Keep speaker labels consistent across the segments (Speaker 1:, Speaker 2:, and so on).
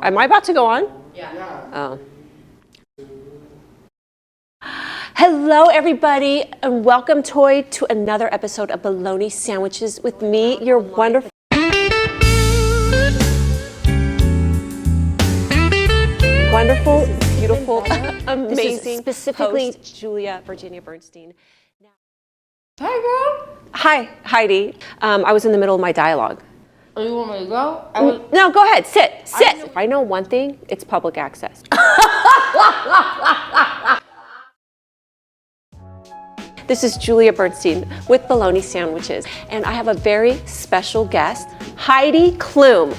Speaker 1: Am I about to go on?
Speaker 2: Yeah.
Speaker 1: Oh. Hello, everybody, and welcome, Toy, to another episode of Bologna Sandwiches with me, your wonderful, beautiful, amazing, specifically host, Julia Virginia Bernstein.
Speaker 2: Hi, girl.
Speaker 1: Hi, Heidi. I was in the middle of my dialogue.
Speaker 2: Oh, you want me to go?
Speaker 1: No, go ahead. Sit. If I know one thing, it's public access. This is Julia Bernstein with Bologna Sandwiches, and I have a very special guest, Heidi Klum.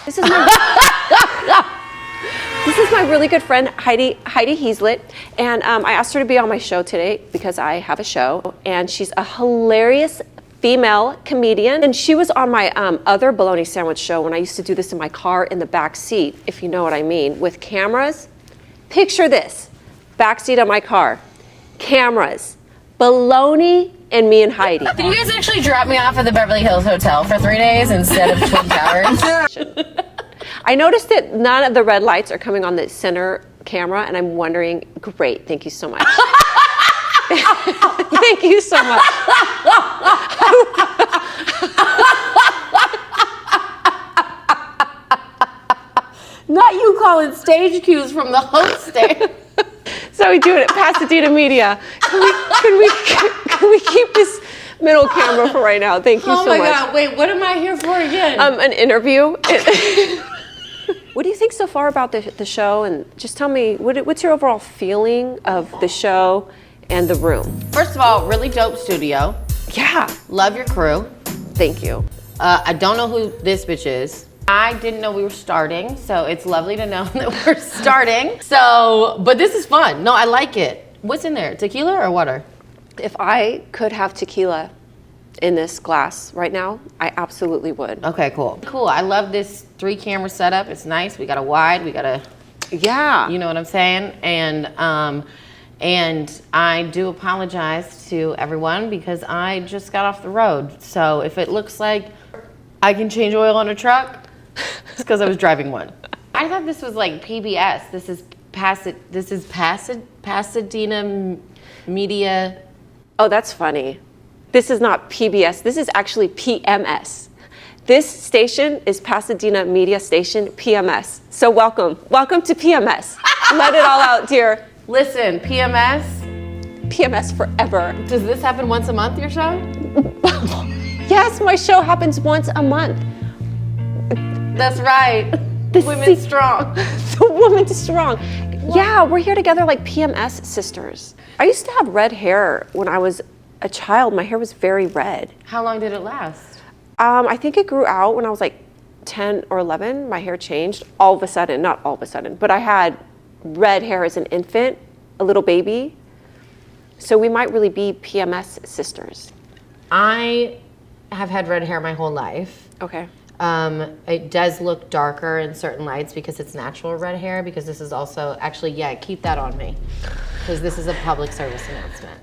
Speaker 1: This is my really good friend, Heidi Heaslet, and I asked her to be on my show today because I have a show, and she's a hilarious female comedian, and she was on my other bologna sandwich show when I used to do this in my car in the back seat, if you know what I mean, with cameras. Picture this, back seat of my car, cameras, bologna, and me and Heidi.
Speaker 2: Did you guys actually drop me off at the Beverly Hills Hotel for 3 days instead of Twin Towers?
Speaker 1: I noticed that none of the red lights are coming on the center camera, and I'm wondering, great, thank you so much. Thank you so much.
Speaker 2: Not you calling stage cues from the host stand.
Speaker 1: So we do it at Pasadena Media. Can we keep this middle camera for right now? Thank you so much.
Speaker 2: Oh my God, wait, what am I here for again?
Speaker 1: An interview. What do you think so far about the show? And just tell me, what's your overall feeling of the show and the room?
Speaker 2: First of all, really dope studio.
Speaker 1: Yeah.
Speaker 2: Love your crew.
Speaker 1: Thank you.
Speaker 2: I don't know who this bitch is. I didn't know we were starting, so it's lovely to know that we're starting. But this is fun. No, I like it. What's in there, tequila or water?
Speaker 1: If I could have tequila in this glass right now, I absolutely would.
Speaker 2: Okay, cool. Cool, I love this 3-camera setup. It's nice. We got a wide, we got a...
Speaker 1: Yeah.
Speaker 2: You know what I'm saying? And I do apologize to everyone because I just got off the road. So if it looks like I can change oil on a truck, it's because I was driving one. I thought this was like PBS. This is Pasadena Media.
Speaker 1: Oh, that's funny. This is not PBS. This is actually PMS. This station is Pasadena Media Station, PMS. So welcome to PMS. Let it all out, dear.
Speaker 2: Listen, PMS
Speaker 1: forever.
Speaker 2: Does this happen once a month, your show?
Speaker 1: Yes, my show happens once a month.
Speaker 2: That's right. Women strong.
Speaker 1: The woman is strong. What? Yeah, we're here together like PMS sisters. I used to have red hair when I was a child. My hair was very red.
Speaker 2: How long did it last?
Speaker 1: I think it grew out when I was like 10 or 11. My hair changed all of a sudden. Not all of a sudden, but I had red hair as an infant, a little baby. So we might really be PMS sisters.
Speaker 2: I have had red hair my whole life.
Speaker 1: Okay.
Speaker 2: It does look darker in certain lights because it's natural red hair, because this is also, actually, yeah, keep that on me, because this is a public service announcement.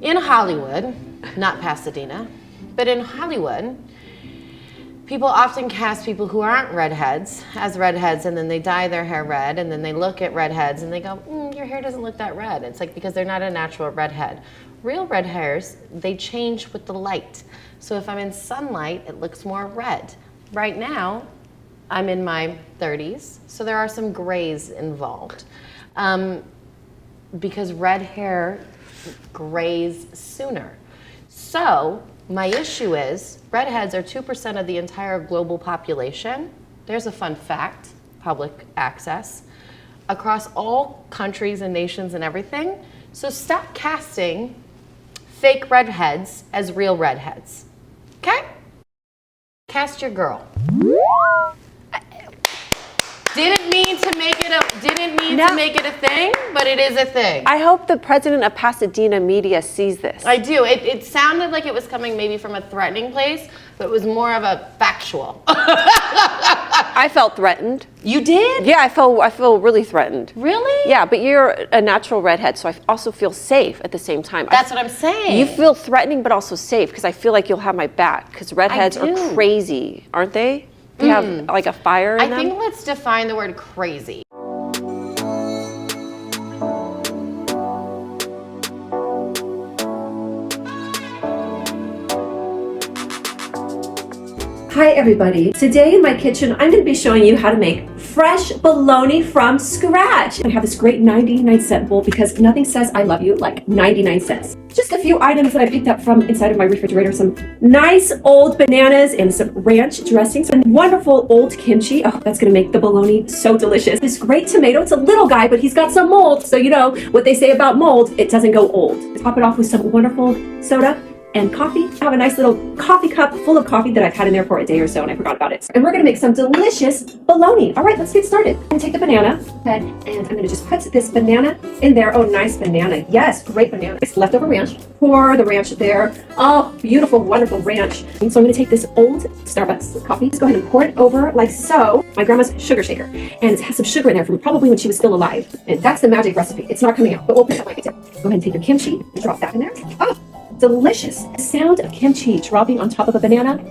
Speaker 2: In Hollywood, not Pasadena, but in Hollywood, people often cast people who aren't redheads as redheads, and then they dye their hair red, and then they look at redheads and they go, your hair doesn't look that red. It's like because they're not a natural redhead. Real red hairs, they change with the light. So if I'm in sunlight, it looks more red. Right now, I'm in my 30s, so there are some grays involved. Because red hair grays sooner. So my issue is, redheads are 2% of the entire global population. There's a fun fact, public access, across all countries and nations and everything. So stop casting fake redheads as real redheads, okay? Cast your girl. Didn't mean to make it a thing, but it is a thing.
Speaker 1: I hope the president of Pasadena Media sees this.
Speaker 2: I do. It sounded like it was coming maybe from a threatening place, but it was more of a factual.
Speaker 1: I felt threatened.
Speaker 2: You did?
Speaker 1: Yeah, I feel really threatened.
Speaker 2: Really?
Speaker 1: Yeah, but you're a natural redhead, so I also feel safe at the same time.
Speaker 2: That's what I'm saying.
Speaker 1: You feel threatening, but also safe, because I feel like you'll have my back, because redheads are crazy, aren't they? They have like a fire in them.
Speaker 2: I think let's define the word crazy.
Speaker 1: Hi everybody. Today in my kitchen, I'm going to be showing you how to make fresh bologna from scratch. I have this great 99-cent bowl because nothing says I love you like 99 cents. Just a few items that I picked up from inside of my refrigerator. Some nice old bananas and some ranch dressing. Some wonderful old kimchi. Oh, that's going to make the bologna so delicious. This great tomato. It's a little guy, but he's got some mold. So you know what they say about mold, it doesn't go old. Top it off with some wonderful soda and coffee. I have a nice little coffee cup full of coffee that I've had in there for a day or so and I forgot about it. And we're gonna make some delicious bologna. All right, let's get started. I'm gonna take the banana, okay, and I'm gonna just put this banana in there. Oh, nice banana. Yes, great banana. It's leftover ranch. Pour the ranch there. Oh, beautiful, wonderful ranch. And so I'm gonna take this old Starbucks coffee. Just go ahead and pour it over like so. My grandma's sugar shaker. And it has some sugar in there from probably when she was still alive. And that's the magic recipe. It's not coming out, but we'll pretend like it did. Go ahead and take your kimchi and drop that in there. Oh, delicious. The sound of kimchi dropping on top of a banana.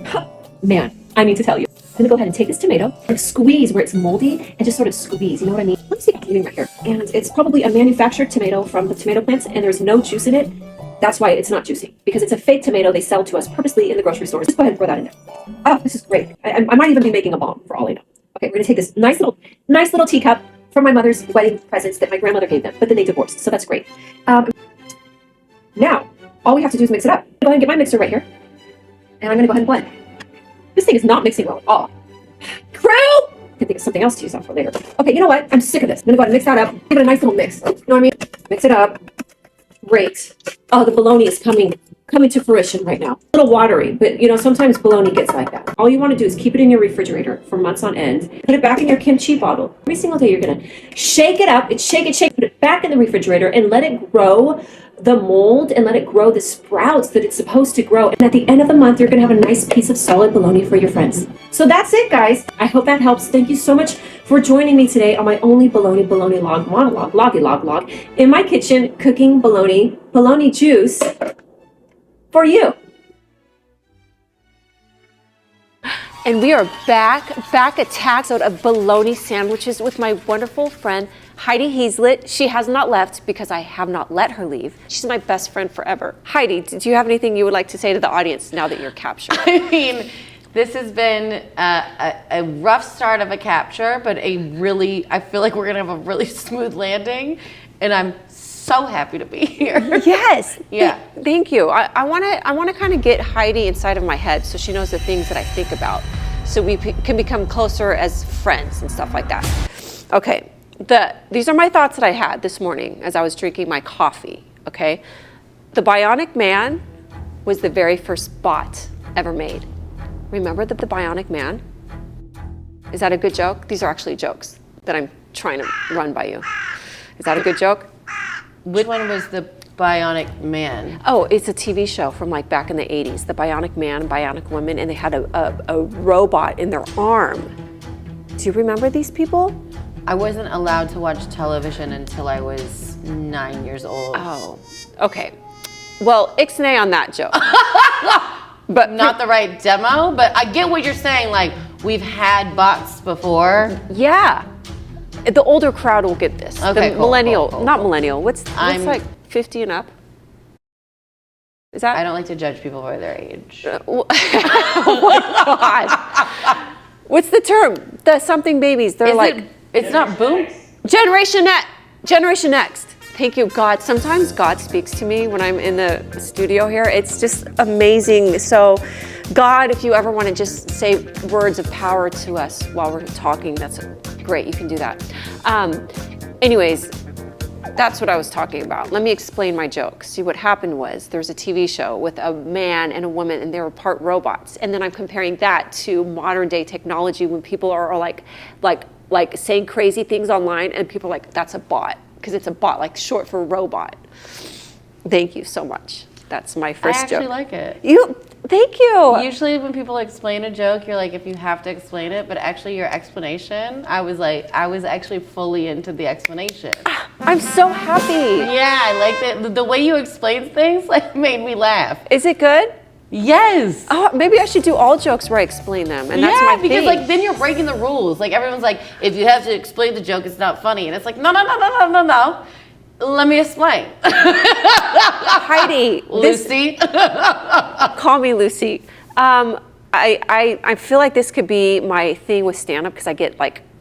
Speaker 1: Man, I need to tell you. I'm gonna go ahead and take this tomato and squeeze where it's moldy and just sort of squeeze, you know what I mean? Let me see if I'm right here. And it's probably a manufactured tomato from the tomato plants and there's no juice in it. That's why it's not juicy, because it's a fake tomato they sell to us purposely in the grocery stores. Just go ahead and pour that in there. Oh, this is great. I might even be making a bomb for all I know. Okay, we're gonna take this nice little teacup from my mother's wedding presents that my grandmother gave them, but then they divorced, so that's great. Now, all we have to do is mix it up. Go ahead and get my mixer right here. And I'm gonna go ahead and blend. This thing is not mixing well at all. Crew! I can think of something else to use that for later. Okay, you know what? I'm sick of this. I'm gonna go ahead and mix that up. Give it a nice little mix. You know what I mean? Mix it up. Great. Oh, the bologna is coming to fruition right now. A little watery, but you know, sometimes bologna gets like that. All you want to do is keep it in your refrigerator for months on end. Put it back in your kimchi bottle. Every single day you're gonna shake it up, shake, put it back in the refrigerator and let it grow the mold and let it grow the sprouts that it's supposed to grow. And at the end of the month, you're gonna have a nice piece of solid bologna for your friends. So that's it, guys. I hope that helps. Thank you so much for joining me today on my only bologna log monologue, log in my kitchen, cooking bologna juice for you. And we are back at of bologna sandwiches with my wonderful friend, Heidi Heaslet. She has not left because I have not let her leave. She's my best friend forever. Heidi, do you have anything you would like to say to the audience now that you're captured?
Speaker 2: I mean, this has been a rough start of a capture, but I feel like we're gonna have a really smooth landing, and I'm so happy to be here.
Speaker 1: Yes.
Speaker 2: Yeah.
Speaker 1: Thank you. I want to kind of get Heidi inside of my head so she knows the things that I think about, so we can become closer as friends and stuff like that. Okay. These are my thoughts that I had this morning as I was drinking my coffee. Okay. The Bionic Man was the very first bot ever made. Remember the Bionic Man? Is that a good joke? These are actually jokes that I'm trying to run by you. Is that a good joke?
Speaker 2: Which one was the Bionic Man?
Speaker 1: Oh, it's a TV show from like back in the 80s. The Bionic Man, Bionic Woman, and they had a robot in their arm. Do you remember these people?
Speaker 2: I wasn't allowed to watch television until I was 9 years old.
Speaker 1: Oh, okay. Well, ixnay on that joke.
Speaker 2: But not the right demo, but I get what you're saying, like, we've had bots before.
Speaker 1: Yeah. The older crowd will get this.
Speaker 2: Okay,
Speaker 1: the millennial,
Speaker 2: cool.
Speaker 1: Not millennial. What's like 50 and up? Is that?
Speaker 2: I don't like to judge people by their age.
Speaker 1: Oh my God. What's the term? The something babies. They're
Speaker 2: It's not boom.
Speaker 1: Generation Next. Thank you, God. Sometimes God speaks to me when I'm in the studio here. It's just amazing. So, God, if you ever want to just say words of power to us while we're talking, that's great. You can do that. Anyways, that's what I was talking about. Let me explain my joke. See, what happened was there's a TV show with a man and a woman, and they were part robots. And then I'm comparing that to modern day technology when people are like saying crazy things online, and people are like, that's a bot. Because it's a bot, like short for robot. Thank you so much. That's my first joke.
Speaker 2: I actually like it.
Speaker 1: Thank you.
Speaker 2: Usually when people explain a joke, you're like, if you have to explain it, but actually your explanation, I was actually fully into the explanation.
Speaker 1: I'm so happy.
Speaker 2: Yeah, I like that. The way you explain things like made me laugh.
Speaker 1: Is it good?
Speaker 2: Yes.
Speaker 1: Oh, maybe I should do all jokes where I explain them, and that's my thing.
Speaker 2: Because like then you're breaking the rules. Like everyone's like, if you have to explain the joke, it's not funny, and it's like, no. Let me explain.
Speaker 1: Heidi,
Speaker 2: Lucy.
Speaker 1: Call me Lucy. I feel like this could be my thing with stand-up because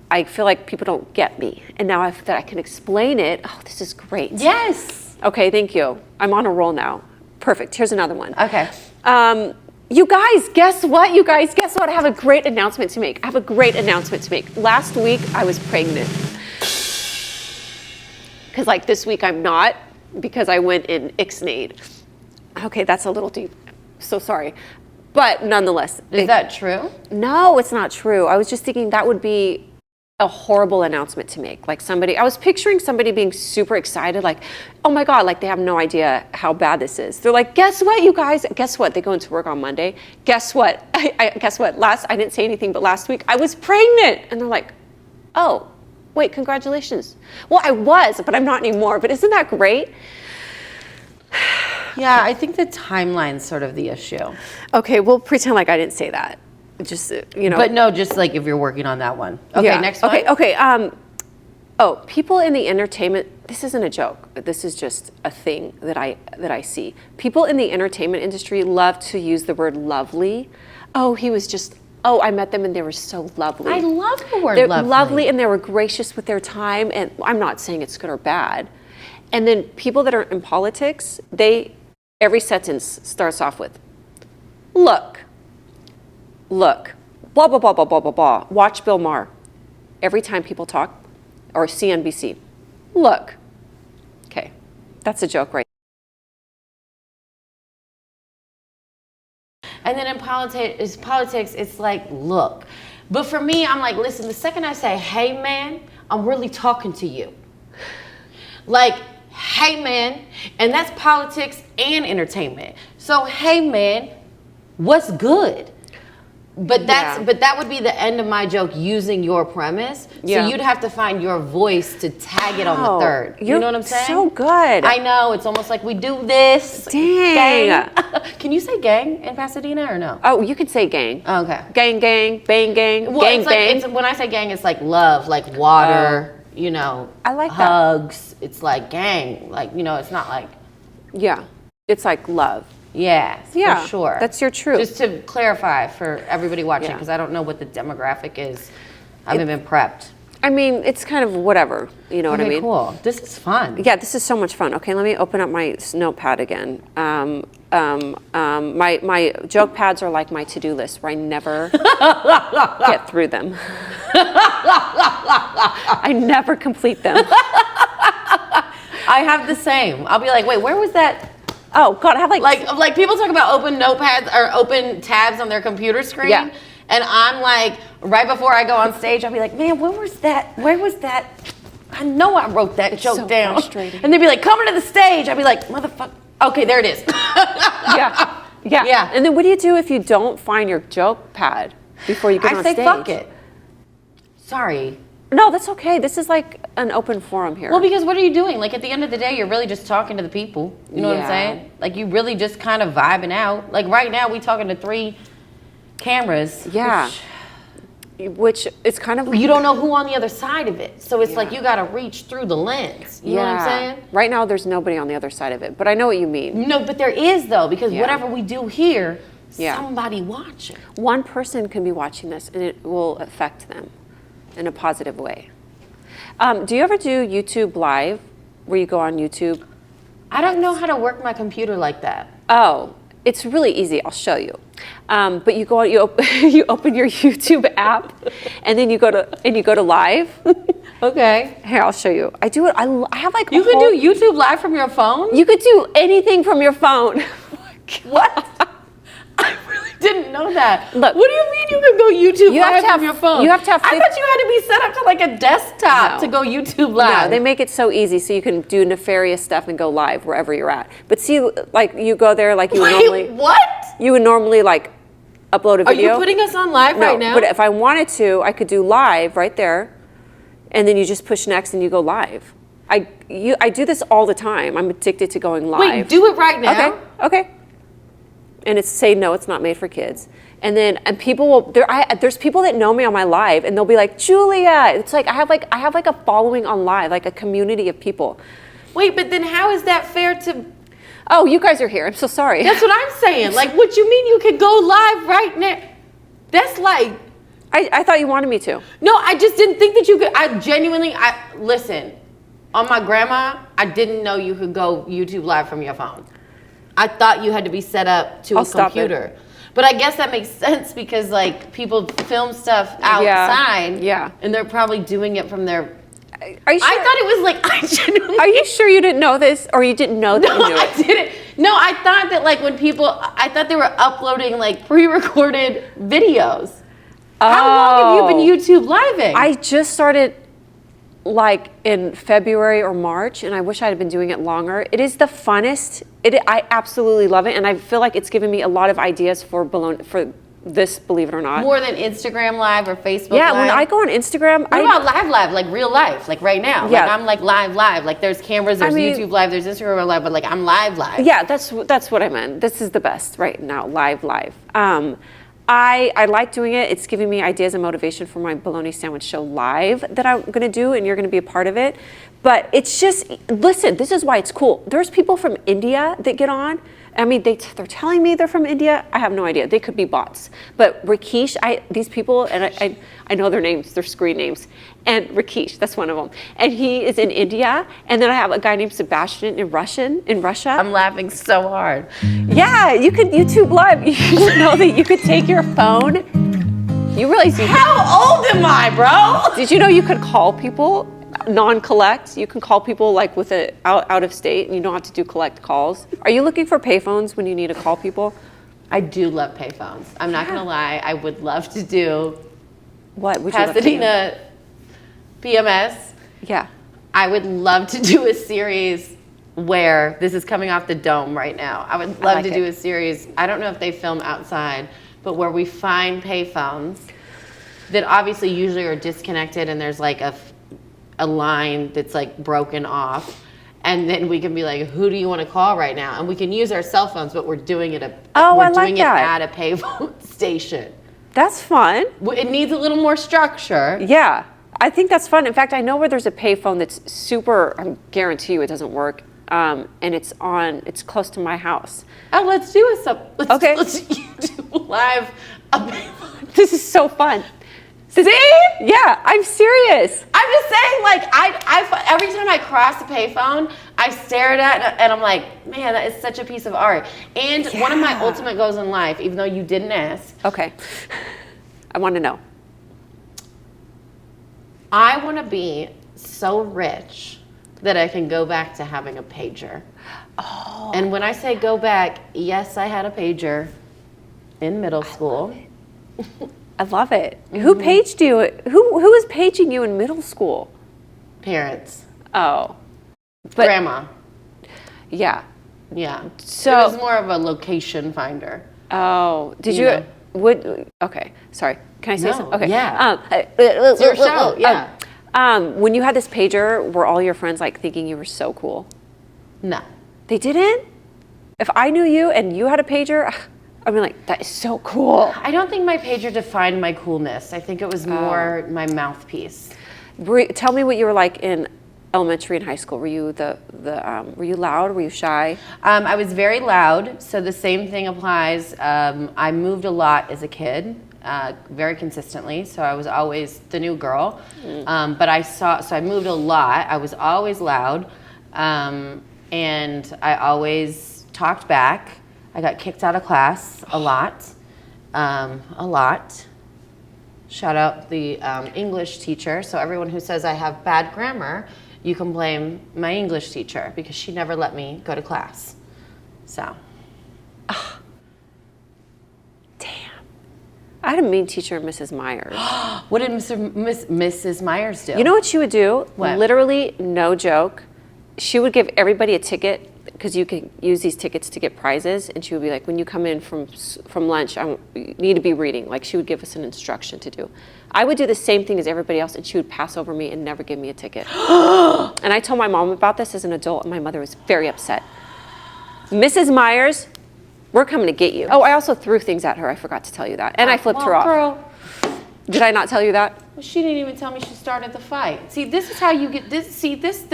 Speaker 1: I feel like people don't get me, and now that I can explain it, oh, this is great.
Speaker 2: Yes.
Speaker 1: Okay, thank you. I'm on a roll now. Perfect. Here's another one.
Speaker 2: Okay.
Speaker 1: You guys, guess what? I have a great announcement to make. Last week, I was pregnant. Because like this week, I'm not, because I went in ixnayed. Okay, that's a little deep. So sorry. But nonetheless.
Speaker 2: Is that true?
Speaker 1: No, it's not true. I was just thinking that would be a horrible announcement to make. Like I was picturing somebody being super excited, like, oh my God, like they have no idea how bad this is. They're like, guess what, you guys? Guess what? They go into work on Monday. Guess what? Guess what? I didn't say anything, but last week I was pregnant. And they're like, oh, wait, congratulations. Well, I was, but I'm not anymore. But isn't that great?
Speaker 2: Yeah, I think the timeline's sort of the issue.
Speaker 1: Okay, we'll pretend like I didn't say that. Just,
Speaker 2: But no, just like if you're working on that one. Okay,
Speaker 1: yeah.
Speaker 2: Next one.
Speaker 1: Okay. People in the entertainment, this isn't a joke. This is just a thing that I see. People in the entertainment industry love to use the word lovely. I met them and they were so lovely.
Speaker 2: I love the word
Speaker 1: They're
Speaker 2: lovely.
Speaker 1: lovely and they were gracious with their time. And I'm not saying it's good or bad. And then people that are in politics, every sentence starts off with, look, blah, blah, blah, blah, blah, blah, blah. Watch Bill Maher. Every time people talk, or CNBC, look. Okay, that's a joke, right?
Speaker 2: And then in politics, it's like, look. But for me, I'm like, listen, the second I say, hey, man, I'm really talking to you. Like, hey, man, and that's politics and entertainment. So, hey, man, what's good? But that would be the end of my joke using your premise.
Speaker 1: Yeah.
Speaker 2: So you'd have to find your voice to tag it on the third. You know what I'm saying?
Speaker 1: So good.
Speaker 2: I know. It's almost like we do this.
Speaker 1: Dang.
Speaker 2: Gang. Can you say gang in Pasadena or no?
Speaker 1: Oh, you could say gang.
Speaker 2: Okay.
Speaker 1: Gang, bang, gang,
Speaker 2: Well,
Speaker 1: gang,
Speaker 2: it's
Speaker 1: bang.
Speaker 2: like, when I say gang, it's like love, like water,
Speaker 1: I like
Speaker 2: hugs. It's like gang. Like, it's not like.
Speaker 1: Yeah. It's like love.
Speaker 2: Yeah,
Speaker 1: Yeah,
Speaker 2: for sure.
Speaker 1: that's your truth.
Speaker 2: Just to clarify for everybody watching,
Speaker 1: Yeah.
Speaker 2: because I don't know what the demographic is. I haven't been prepped.
Speaker 1: I mean, it's kind of whatever. You know what I mean?
Speaker 2: Cool. This is fun.
Speaker 1: Yeah, this is so much fun. Okay, let me open up my notepad again. My joke pads are like my to-do list where I never get through them. I never complete them.
Speaker 2: I have the same. I'll be like, wait, where was that?
Speaker 1: Oh God, I have
Speaker 2: Like people talk about open notepads or open tabs on their computer screen.
Speaker 1: Yeah.
Speaker 2: And I'm like, right before I go on stage, I'll be like, man, where was that? I know I wrote that joke
Speaker 1: so
Speaker 2: down.
Speaker 1: frustrating.
Speaker 2: And they'd be like, coming to the stage. I'd be like, motherfucker. Okay, there it is.
Speaker 1: Yeah. And then what do you do if you don't find your joke pad before you get on
Speaker 2: I say
Speaker 1: stage?
Speaker 2: fuck it. Sorry.
Speaker 1: No, that's okay. This is like an open forum here.
Speaker 2: Well, because what are you doing? Like at the end of the day, you're really just talking to the people. You know what I'm
Speaker 1: Yeah.
Speaker 2: saying? Like you really just kind of vibing out. Like right now, we talking to 3 cameras.
Speaker 1: Yeah. Which is kind of...
Speaker 2: You don't know who on the other side of it. So it's
Speaker 1: Yeah.
Speaker 2: like you got to reach through the lens. You know what I'm saying?
Speaker 1: Right now, there's nobody on the other side of it, but I know what you mean.
Speaker 2: No, but there is though, because
Speaker 1: Yeah.
Speaker 2: whatever we do here,
Speaker 1: Yeah.
Speaker 2: somebody watching.
Speaker 1: One person can be watching this, and it will affect them in a positive way. Do you ever do YouTube Live, where you go on YouTube?
Speaker 2: I don't know how to work my computer like that.
Speaker 1: Oh, it's really easy. I'll show you. But you go on, you open your YouTube app, and then you go to live.
Speaker 2: Okay.
Speaker 1: Here, I'll show you. I do it. I have like
Speaker 2: You can do YouTube Live from your phone?
Speaker 1: You could do anything from your phone.
Speaker 2: What? I really didn't know that.
Speaker 1: Look,
Speaker 2: what do you mean you can go YouTube live from your phone?
Speaker 1: You have to have.
Speaker 2: I thought you had to be set up to like a desktop to go YouTube live.
Speaker 1: No, they make it so easy so you can do nefarious stuff and go live wherever you're at. But see, like you go there like you would normally.
Speaker 2: What?
Speaker 1: You would normally like upload a video.
Speaker 2: Are you putting us on live right now?
Speaker 1: But if I wanted to, I could do live right there, and then you just push next and you go live. I do this all the time. I'm addicted to going live.
Speaker 2: Wait, do it right now.
Speaker 1: Okay. And it's say no, it's not made for kids. And then people will there's people that know me on my live and they'll be like, Julia. It's like I have like a following on live, like a community of people.
Speaker 2: Wait, but then how is that fair to?
Speaker 1: Oh, you guys are here. I'm so sorry.
Speaker 2: That's what I'm saying. Like, what you mean you could go live right now? That's like.
Speaker 1: I thought you wanted me to.
Speaker 2: No, I just didn't think that you could. Listen. On my grandma, I didn't know you could go YouTube live from your phone. I thought you had to be set up to a computer. But I guess that makes sense because like people film stuff outside.
Speaker 1: Yeah.
Speaker 2: And they're probably doing it from their.
Speaker 1: Are you sure?
Speaker 2: I thought it was like I genuinely.
Speaker 1: Are you sure you didn't know this, or you didn't know that you knew it?
Speaker 2: I didn't. No, I thought that like when people, I thought they were uploading like pre-recorded videos. How long have you been YouTube living?
Speaker 1: I just started like in February or March, and I wish I had been doing it longer. It is the funnest. I absolutely love it, and I feel like it's given me a lot of ideas for Bologna, for this, believe it or not.
Speaker 2: More than Instagram Live or Facebook Live?
Speaker 1: Yeah, when I go on Instagram.
Speaker 2: What about live, like real life, like right now?
Speaker 1: Yeah.
Speaker 2: Like I'm like live. Like there's cameras, there's YouTube Live, there's Instagram Live, but like I'm live.
Speaker 1: Yeah, that's what I meant. This is the best right now, live. I like doing it. It's giving me ideas and motivation for my bologna sandwich show live that I'm going to do, and you're going to be a part of it. But it's just, listen, this is why it's cool. There's people from India that get on. I mean, they're telling me they're from India. I have no idea. They could be bots. But Rakesh, these people, and I know their names, their screen names. And Rakesh, that's one of them. And he is in India. And then I have a guy named Sebastian in Russia.
Speaker 2: I'm laughing so hard.
Speaker 1: Yeah, you could YouTube Live. You didn't know that you could take your phone. You realize
Speaker 2: How old am I, bro?
Speaker 1: Did you know you could call people? Non-collect. You can call people like with out of state, and you don't have to do collect calls. Are you looking for payphones when you need to call people?
Speaker 2: I do love payphones. I'm not gonna lie. I would love to do
Speaker 1: what would you love to
Speaker 2: Pasadena PMS.
Speaker 1: Yeah.
Speaker 2: I would love to do a series where this is coming off the dome right now. I would love to do a series. I don't know if they film outside, but where we find payphones that obviously usually are disconnected, and there's like a line that's like broken off, and then we can be like, who do you want to call right now? And we can use our cell phones, but we're doing it at a payphone station.
Speaker 1: That's fun.
Speaker 2: It needs a little more structure.
Speaker 1: Yeah, I think that's fun. In fact, I know where there's a payphone that's super, I guarantee you it doesn't work, and it's close to my house.
Speaker 2: Oh, let's do it. Let's YouTube live.
Speaker 1: This is so fun.
Speaker 2: See?
Speaker 1: Yeah, I'm serious.
Speaker 2: I'm just saying, like, I every time I cross a payphone, I stare at it and I'm like, man, that is such a piece of art. And one of my ultimate goals in life, even though you didn't ask.
Speaker 1: Okay. I want to know.
Speaker 2: I want to be so rich that I can go back to having a pager. Oh. And when I say go back, yes, I had a pager in middle school.
Speaker 1: I love it. Mm-hmm. Who paged you? Who was paging you in middle school?
Speaker 2: Parents.
Speaker 1: Oh.
Speaker 2: Grandma.
Speaker 1: Yeah.
Speaker 2: Yeah.
Speaker 1: So
Speaker 2: it was more of a location finder.
Speaker 1: Oh. Did you okay. Sorry. Can I say something? Okay.
Speaker 2: Yeah. It's your show. Yeah.
Speaker 1: When you had this pager, were all your friends like thinking you were so cool?
Speaker 2: No.
Speaker 1: They didn't? If I knew you and you had a pager, I mean, like, that is so cool.
Speaker 2: I don't think my pager defined my coolness. I think it was more my mouthpiece.
Speaker 1: Tell me what you were like in elementary and high school. Were you were you loud? Were you shy?
Speaker 2: I was very loud. So the same thing applies. I moved a lot as a kid, very consistently. So I was always the new girl. But I moved a lot. I was always loud, and I always talked back. I got kicked out of class a lot. Shout out the English teacher. So everyone who says I have bad grammar, you can blame my English teacher because she never let me go to class. So.
Speaker 1: Damn. had a mean teacher, Mrs. Myers.
Speaker 2: What did Mrs. Myers do?
Speaker 1: You know what she would do?
Speaker 2: What?
Speaker 1: Literally, no joke. She would give everybody a ticket because you can use these tickets to get prizes. And she would be like, when you come in from lunch, you need to be reading. Like she would give us an instruction to do. I would do the same thing as everybody else, and she would pass over me and never give me a ticket. And I told my mom about this as an adult, and my mother was very upset. Mrs. Myers, we're coming to get you. Oh, I also threw things at her. I forgot to tell you that. And I flipped her off.
Speaker 2: Girl,
Speaker 1: Did I not tell you that?
Speaker 2: well, she didn't even tell me she started the fight. See, this is how you get this. See, this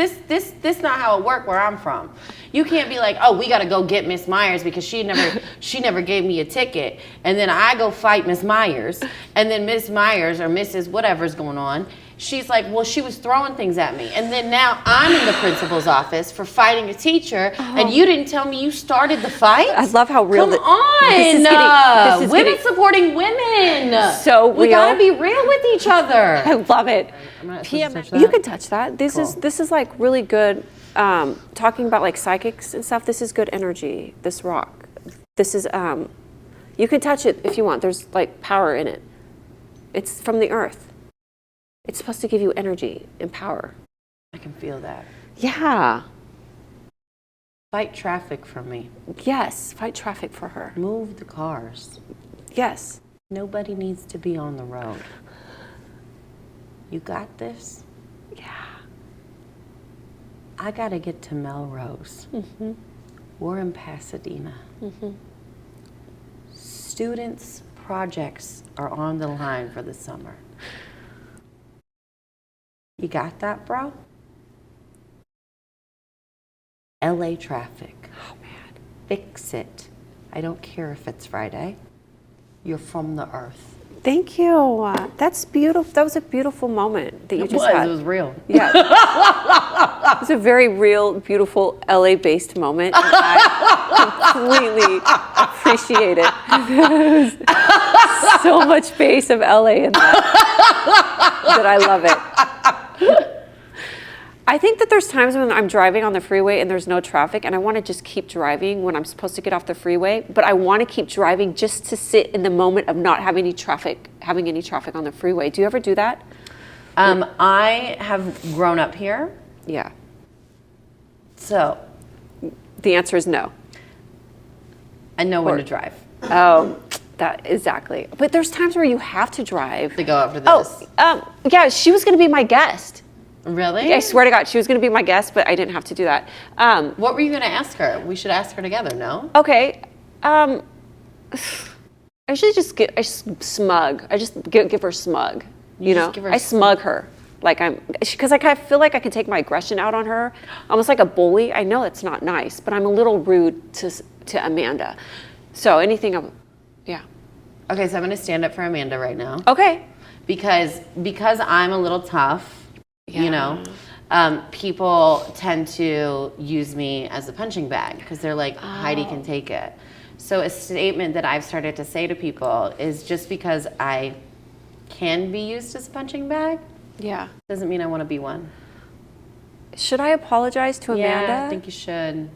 Speaker 2: not how it worked where I'm from. You can't be like, oh, we got to go get Miss Myers because she never gave me a ticket, and then I go fight Miss Myers, and then Miss Myers or Mrs. whatever's going on, she's like, well, she was throwing things at me, and then now I'm in the principal's office for fighting a teacher, and you didn't tell me you started the fight.
Speaker 1: I love how real.
Speaker 2: Come on,
Speaker 1: this is
Speaker 2: women
Speaker 1: getting
Speaker 2: supporting women.
Speaker 1: So
Speaker 2: we
Speaker 1: real.
Speaker 2: gotta be real with each other.
Speaker 1: I love it.
Speaker 2: I'm not supposed to touch that?
Speaker 1: You can touch that. This
Speaker 2: Cool.
Speaker 1: is like really good. Talking about like psychics and stuff. This is good energy. This rock. This is. You can touch it if you want. There's like power in it. It's from the earth. It's supposed to give you energy and power.
Speaker 2: I can feel that.
Speaker 1: Yeah.
Speaker 2: Fight traffic from me.
Speaker 1: Yes. Fight traffic for her.
Speaker 2: Move the cars.
Speaker 1: Yes.
Speaker 2: Nobody needs to be on the road. You got this?
Speaker 1: Yeah.
Speaker 2: I gotta get to Melrose.
Speaker 1: Mm-hmm.
Speaker 2: We're in Pasadena.
Speaker 1: Mm-hmm.
Speaker 2: Students' projects are on the line for the summer. You got that, bro? LA traffic.
Speaker 1: Oh man.
Speaker 2: Fix it. I don't care if it's Friday. You're from the earth.
Speaker 1: Thank you. That's beautiful. That was a beautiful moment that you just had.
Speaker 2: It was real.
Speaker 1: Yeah. It was a very real, beautiful LA-based moment. And I completely appreciate it. There's so much base of LA in that I love it. I think that there's times when I'm driving on the freeway and there's no traffic and I want to just keep driving when I'm supposed to get off the freeway, but I want to keep driving just to sit in the moment of not having any traffic on the freeway. Do you ever do that?
Speaker 2: I have grown up here.
Speaker 1: Yeah.
Speaker 2: So
Speaker 1: The answer is no.
Speaker 2: I know when to drive.
Speaker 1: Oh, that exactly. But there's times where you have to drive.
Speaker 2: To go after this.
Speaker 1: Yeah, she was going to be my guest.
Speaker 2: Really?
Speaker 1: I swear to God, she was going to be my guest, but I didn't have to do that.
Speaker 2: What were you going to ask her? We should ask her together, no?
Speaker 1: Okay. I usually just smug. I just give her smug. You know,
Speaker 2: give her
Speaker 1: I smug her. Like because I feel like I can take my aggression out on her, almost like a bully. I know it's not nice, but I'm a little rude to Amanda. So yeah.
Speaker 2: Okay, so I'm going to stand up for Amanda right now.
Speaker 1: Okay.
Speaker 2: Because I'm a little tough, you know, people tend to use me as a punching bag because they're like, Heidi can take it. So a statement that I've started to say to people is just because I can be used as a punching bag,
Speaker 1: Yeah.
Speaker 2: doesn't mean I want to be one.
Speaker 1: Should I apologize to Amanda?
Speaker 2: Yeah, I think you should.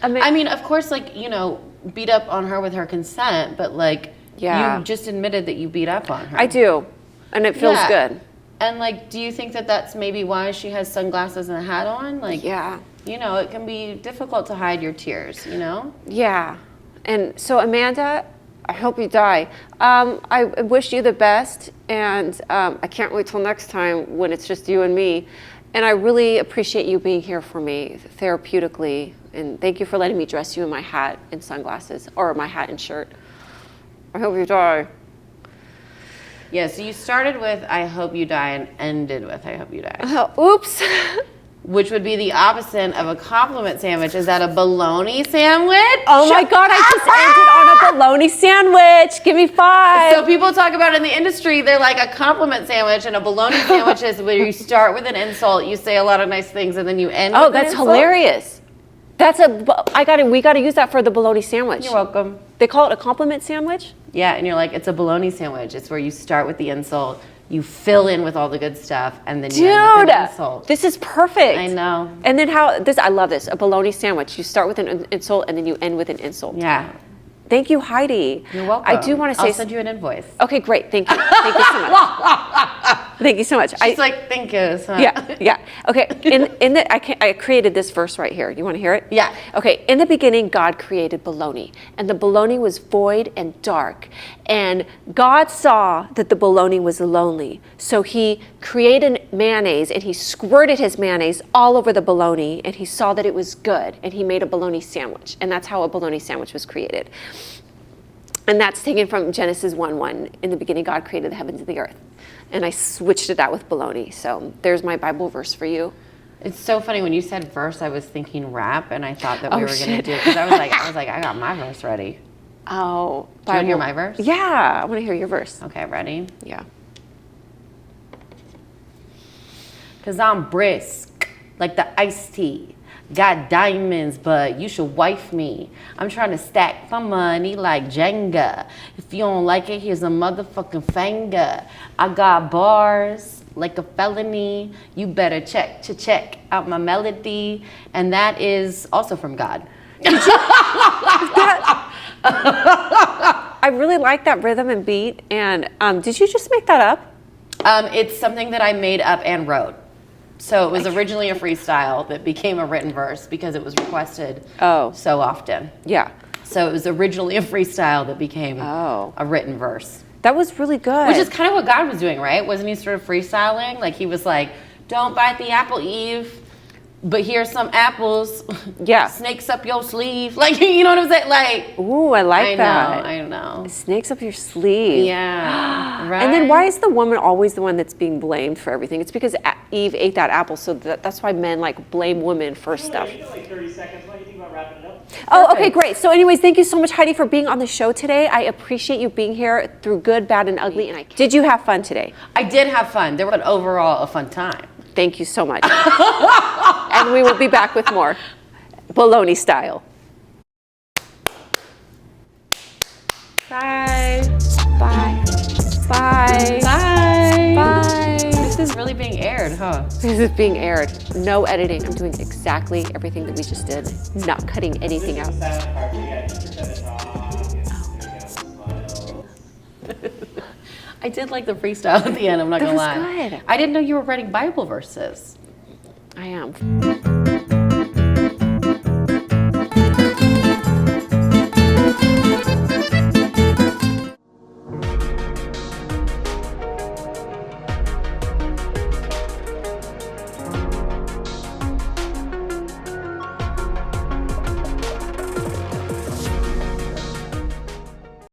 Speaker 2: I mean, of course, like, you know, beat up on her with her consent, but like, you just admitted that you beat up on her.
Speaker 1: I do, and it feels good.
Speaker 2: And like, do you think that that's maybe why she has sunglasses and a hat on? Like,
Speaker 1: Yeah.
Speaker 2: you know, it can be difficult to hide your tears, you know?
Speaker 1: Yeah. And so Amanda, I hope you die. I wish you the best, and I can't wait till next time when it's just you and me. And I really appreciate you being here for me therapeutically. And thank you for letting me dress you in my hat and sunglasses, or my hat and shirt. I hope you die.
Speaker 2: Yeah, so you started with I hope you die and ended with I hope you die.
Speaker 1: Oops.
Speaker 2: Which would be the opposite of a compliment sandwich. Is that a bologna sandwich?
Speaker 1: Oh my God, I just ended on a bologna sandwich. Give me 5.
Speaker 2: So people talk about in the industry, they're like a compliment sandwich, and a bologna sandwich is where you start with an insult, you say a lot of nice things, and then you end with an
Speaker 1: that's
Speaker 2: insult.
Speaker 1: hilarious. We got to use that for the bologna sandwich.
Speaker 2: You're welcome.
Speaker 1: They call it a compliment sandwich?
Speaker 2: Yeah, and you're like, it's a bologna sandwich. It's where you start with the insult, you fill in with all the good stuff, and then you end with an insult.
Speaker 1: This is perfect.
Speaker 2: I know.
Speaker 1: And then I love this, a bologna sandwich. You start with an insult and then you end with an insult.
Speaker 2: Yeah.
Speaker 1: Thank you, Heidi.
Speaker 2: You're welcome.
Speaker 1: I do want to say.
Speaker 2: I'll send you an invoice.
Speaker 1: Okay, great. Thank you. Thank you so much. Thank you so much.
Speaker 2: She's like, thank you. So.
Speaker 1: Yeah. Okay. I created this verse right here. You want to hear it?
Speaker 2: Yeah.
Speaker 1: Okay. In the beginning, God created bologna, and the bologna was void and dark. And God saw that the bologna was lonely, so He created mayonnaise, and He squirted His mayonnaise all over the bologna, and He saw that it was good, and He made a bologna sandwich, and that's how a bologna sandwich was created. And that's taken from Genesis 1:1. In the beginning, God created the heavens and the earth. And I switched it out with bologna. So there's my Bible verse for you.
Speaker 2: It's so funny when you said verse, I was thinking rap, and I thought that we were going to
Speaker 1: shit.
Speaker 2: do it because I was like, I got my verse ready.
Speaker 1: Oh,
Speaker 2: Do you want to hear my verse?
Speaker 1: Yeah, I want to hear your verse.
Speaker 2: Okay, ready?
Speaker 1: Yeah.
Speaker 2: Cause I'm brisk, like the iced tea. Got diamonds, but you should wife me. I'm trying to stack my money like Jenga. If you don't like it, here's a motherfucking finger. I got bars like a felony. You better check out my melody. And that is also from God.
Speaker 1: I really like that rhythm and beat. And did you just make that up?
Speaker 2: It's something that I made up and wrote. So it was originally a freestyle that became a written verse because it was requested so often.
Speaker 1: Yeah.
Speaker 2: So it was originally a freestyle that became
Speaker 1: Oh.
Speaker 2: a written verse.
Speaker 1: That was really good.
Speaker 2: Which is kind of what God was doing, right? Wasn't He sort of freestyling? Like He was like, don't bite the apple, Eve, but here's some apples.
Speaker 1: Yeah.
Speaker 2: Snakes up your sleeve. Like, you know what I'm saying? Like,
Speaker 1: Ooh, I like that.
Speaker 2: I know.
Speaker 1: Snakes up your sleeve.
Speaker 2: Yeah. Right.
Speaker 1: And then why is the woman always the one that's being blamed for everything? It's because Eve ate that apple, so that's why men like blame women for stuff.
Speaker 3: You got like 30 seconds. What do you think about wrapping it up?
Speaker 1: Oh, okay, great. So anyways, thank you so much, Heidi, for being on the show today. I appreciate you being here through good, bad, and ugly. And did you have fun today?
Speaker 2: I did have fun. There was overall a fun time.
Speaker 1: Thank you so much. And we will be back with more bologna style.
Speaker 2: Bye.
Speaker 1: Bye. Bye.
Speaker 2: Bye.
Speaker 1: Bye.
Speaker 2: This is really being aired, huh?
Speaker 1: This is being aired. No editing. I'm doing exactly everything that we just did. Not cutting anything out.
Speaker 3: The silent part, yeah, just pretend to talk. There we go, smile.
Speaker 2: I did like the freestyle at the end, I'm not
Speaker 1: That
Speaker 2: gonna
Speaker 1: was
Speaker 2: lie.
Speaker 1: good.
Speaker 2: I didn't know you were writing Bible verses.
Speaker 1: I am.